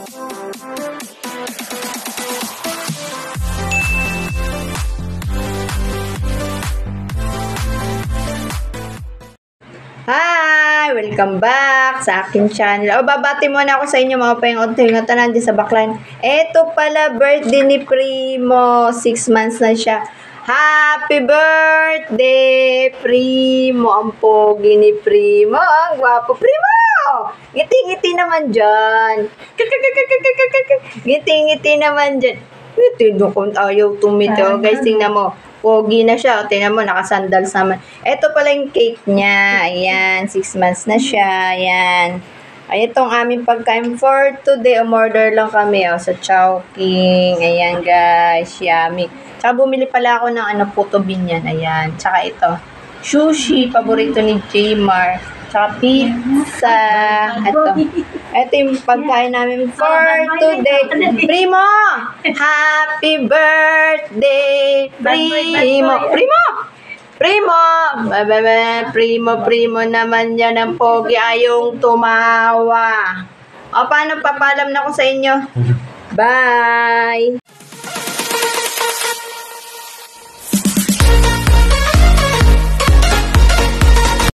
Hi! Welcome back sa aking channel. Babati muna ako sa inyo mga payong nga tanan dyan sa backline. Eto pala, birthday ni Primo. 6 months na siya. Happy birthday, Primo! Ang pogi ni Primo. Ang gwapo. Primo! Ngiti-ngiti naman dyan. Ngiti-ngiti naman dyan. Ngiti doon ayaw tumito. Guys, tingnan mo. Pogi na siya. Tingnan mo, nakasandals naman. Ito pala yung cake niya. Ayan, 6 months na siya. Ayan. Ay, itong aming pagkain for today. Umorder lang kami sa Chowking. Ayan, guys. Yummy. Tsaka bumili pala ako ng puto binyan. Ayan. Tsaka ito. Sushi. Paborito ni Jmar. Tsaka pizza. Ito yung pagkain namin for today. Primo! Happy birthday! Primo! Primo! Primo! Primo naman yan ang pogi. Ayong tumawa. O, paano papalam na ko sa inyo? Bye!